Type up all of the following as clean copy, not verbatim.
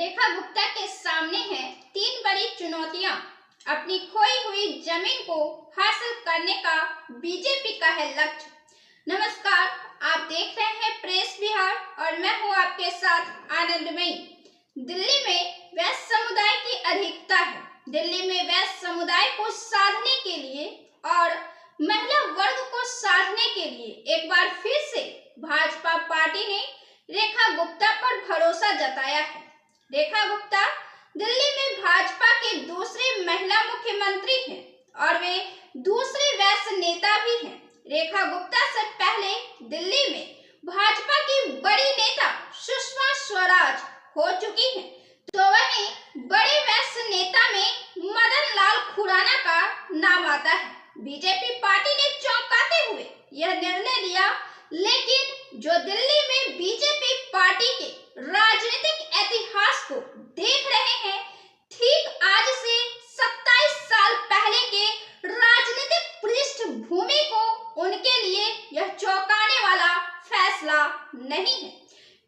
रेखा गुप्ता के सामने है 3 बड़ी चुनौतियां। अपनी खोई हुई जमीन को हासिल करने का बीजेपी का है लक्ष्य। नमस्कार, आप देख रहे हैं प्रेस बिहार और मैं हूं आपके साथ आनंदमयी। दिल्ली में वैश्य समुदाय की अधिकता है। दिल्ली में वैश्य समुदाय को साधने के लिए और महिला वर्ग को साधने के लिए एक बार फिर से भाजपा पार्टी ने रेखा गुप्ता पर भरोसा जताया है। रेखा गुप्ता दिल्ली में भाजपा के दूसरे महिला मुख्यमंत्री हैं और वे दूसरे वैश्य नेता भी हैं। रेखा गुप्ता से पहले दिल्ली में भाजपा की बड़ी नेता सुषमा स्वराज हो चुकी हैं, तो वहीं बड़े वैश्य नेता में मदन लाल खुराना का नाम आता है। बीजेपी पार्टी ने चौंकाते हुए यह निर्णय लिया, लेकिन जो दिल्ली में बीजेपी पार्टी के राजनीतिक इतिहास को देख रहे हैं, ठीक आज से 27 साल पहले के राजनीतिक पृष्ठभूमि को उनके लिए यह चौंकाने वाला फैसला नहीं है,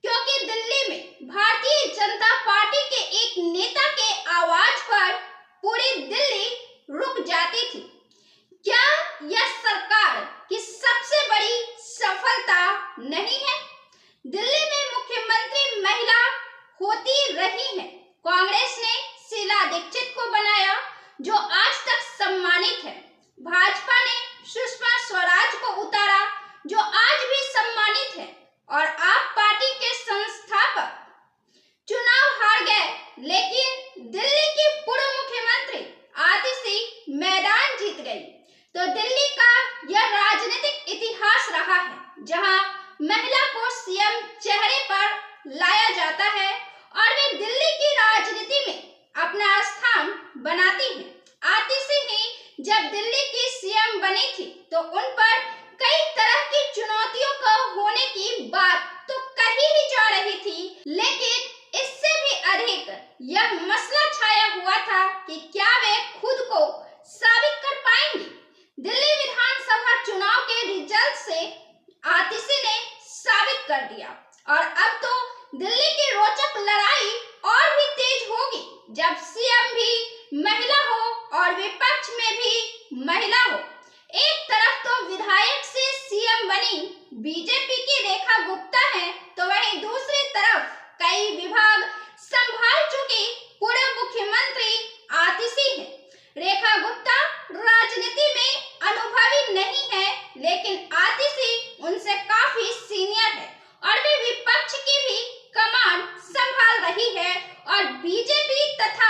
क्योंकि दिल्ली में भारतीय जनता पार्टी के एक नेता के आवाज पर पूरी दिल्ली रुक जाती थी। क्या यह सरकार की सबसे बड़ी सफलता नहीं है? दिल्ली में मुख्यमंत्री महिला होती रही है। कांग्रेस ने शीला दीक्षित को बनाया, जो आज तक सम्मानित है। भाजपा ने सुषमा स्वराज को उतारा, जो आज भी सम्मानित है। और आप पार्टी के संस्थापक चुनाव हार गए, लेकिन दिल्ली की पूर्व मुख्यमंत्री आतिशी मैदान जीत गई। तो दिल्ली का यह राजनीतिक इतिहास रहा है, जहां महिला को सीएम चेहरे पर लाया जाता है और वे दिल्ली की राजनीति में अपना स्थान बनाती है। आतिशी ही जब दिल्ली की सीएम बनी थी, तो उन पर कई तरह की चुनौतियों का होने की बात तो कही ही जा रही थी, लेकिन इससे भी अधिक यह मसला छाया हुआ था कि क्या वे खुद को साबित कर पाएंगी। दिल्ली विधानसभा चुनाव के रिजल्ट से आतिशी ने साबित कर दिया और अब तो दिल्ली की रोचक लड़ाई और भी तेज होगी, जब सीएम भी महिला हो और विपक्ष में भी महिला हो। एक तरफ तो विधायक से सीएम बनी बीजेपी की रेखा गुप्ता है, तो वहीं दूसरी तरफ कई विभाग संभाल चुकी पूर्व मुख्यमंत्री आतिशी है। रेखा गुप्ता राजनीति में अनुभवी नहीं है, लेकिन आतिशी उनसे काफी सीनियर है और वे विपक्ष की भी कमान संभाल रही है। और बीजेपी तथा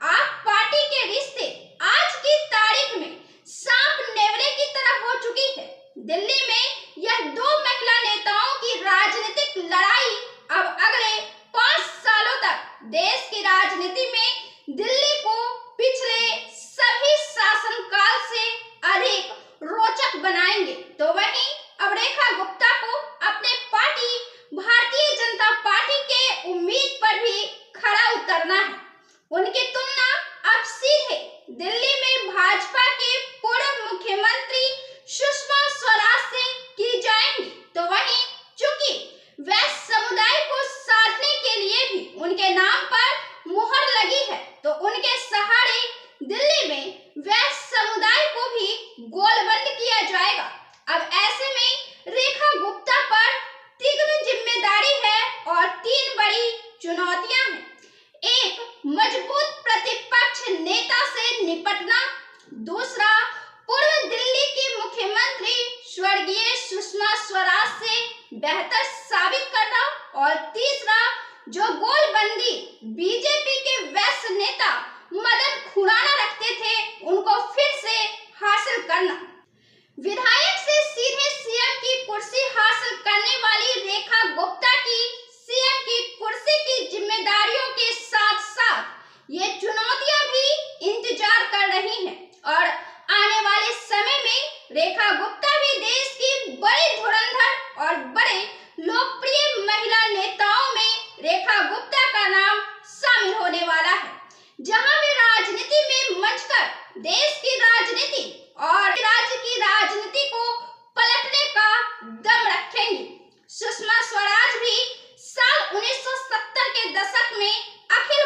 आप पार्टी के रिश्ते आज की तारीख में सांप नेवले की तरह हो चुकी है। दिल्ली में यह 2 महिला नेताओं की राजनीतिक लड़ाई अब अगले 5 सालों तक देश की राजनीति में दिल्ली को पिछले सभी शासनकाल से अधिक रोचक बनाएंगे। तो वहीं अब रेखा गुप्ता को अपने पार्टी भारतीय जनता पार्टी के उम्मीद पर भी खरा उतरना है। उनकी तुलना अब सीधे दिल्ली में भाजपा के पूर्व मुख्यमंत्री सुषमा स्वराज से की जाएंगी। तो वहीं चूंकि वैश्य समुदाय को साधने के लिए भी उनके नाम पर मुहर लगी है, तो उनके सहारे दिल्ली में वैश्य समुदाय को भी गोलबंद किया जाएगा। अब ऐसे में रेखा गुप्ता पर तिगनी जिम्मेदारी है और 3 बड़ी चुनौतियां हैं। एक, मजबूत प्रतिपक्ष नेता से निपटना। दूसरा, पूर्व दिल्ली की मुख्यमंत्री स्वर्गीय सुषमा स्वराज से बेहतर साबित करना। और तीसरा, जो गोलबंदी बीजेपी के वैश्य नेता मदन खुराना रखते थे, उनको फिर से हासिल करना। विधायक से सीधे सीएम की कुर्सी हासिल करने वाली रेखा गुप्ता की सीएम की कुर्सी की जिम्मेदारियों के साथ साथ ये चुनौतियां भी इंतजार कर रही हैं। और आने वाले समय में रेखा गुप्ता भी देश की बड़ी धुरंधर और बड़े लोकप्रिय महिला नेताओं में रेखा गुप्ता का नाम शामिल होने वाला है, जहां वे राजनीति में मंचकर देश की राजनीति और राज्य की राजनीति को पलटने का दम रखेंगी। सुषमा स्वराज भी साल 1970 के दशक में अखिल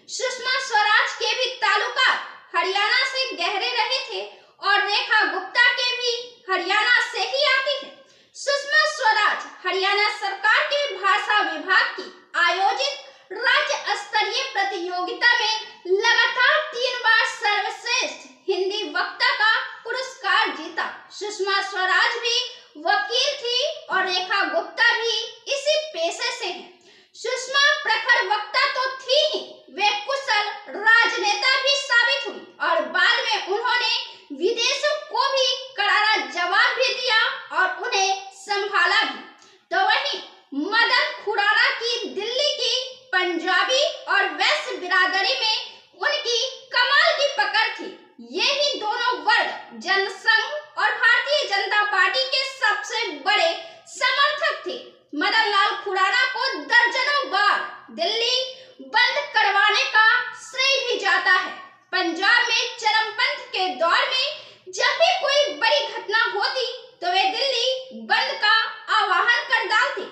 सुषमा स्वराज के भी ताल्लुकात हरियाणा से गहरे रहे थे और रेखा गुप्ता के भी हरियाणा से ही आती है। सुषमा स्वराज हरियाणा सरकार के भाषा विभाग की आयोजित राज्य स्तरीय प्रतियोगिता में लगातार 3 बार सर्वश्रेष्ठ हिंदी वक्ता का पुरस्कार जीता। सुषमा स्वराज भी वकील थी और रेखा गुप्ता भी इसी पेशे से हैं। सुषमा प्रखर वक्ता तो थी ही, वे कुशल राजनेता भी साबित हुई और बाद में उन्होंने विदेशों को भी करारा जवाब भी दिया और उन्हें संभाला भी। तो वहीं मदन खुराना की दिल्ली की पंजाबी और वैश्य बिरादरी में उनकी कमाल की पकड़ थी। ये ही दोनों वर्ग जनसंघ और भारतीय जनता पार्टी के सबसे बड़े समर्थक थे। मदन लाल खुराना को दर्जनों बार दिल्ली बंद करवाने का श्रेय भी जाता है। पंजाब में चरमपंथ के दौर में जब भी कोई बड़ी घटना होती तो वे दिल्ली बंद का आह्वान कर डालते।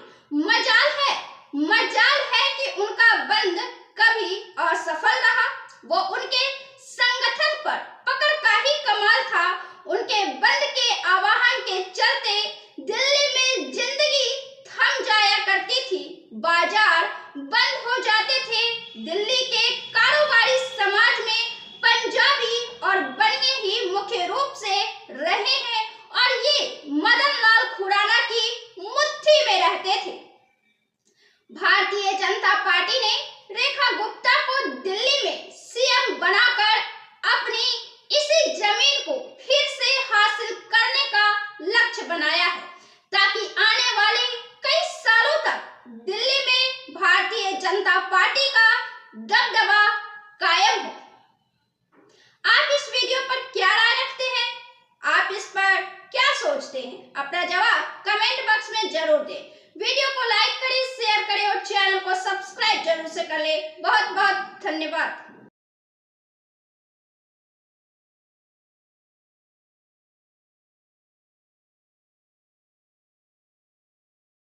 मजाल है कि उनका बंद कभी असफल रहा। वो उनके संगठन पर पकड़ का ही कमाल था। उनके बंद के आह्वान के चलते दिल्ली में जिंदगी थम जाया करती थी, बाजार बंद हो जाते थे। दिल्ली के कारोबारी समाज में पंजाबी और बनिए ही मुख्य रूप से रहे हैं और ये मदन लाल खुराना की मुट्ठी में रहते थे। भारतीय जनता पार्टी ने रेखा गुप्ता को दिल्ली में सीएम बनाकर अपनी इसी जमीन को फिर से हासिल करने का लक्ष्य बनाया है ताकि आने वाले कई सालों तक दिल्ली में भारतीय जनता पार्टी का दबदबा कायम हो। आप इस वीडियो पर क्या राय रखते हैं? आप इस पर क्या सोचते हैं? अपना जवाब कमेंट बॉक्स में जरूर दें। वीडियो को लाइक करें, शेयर करें और चैनल को सब्सक्राइब जरूर से कर लें। बहुत बहुत धन्यवाद।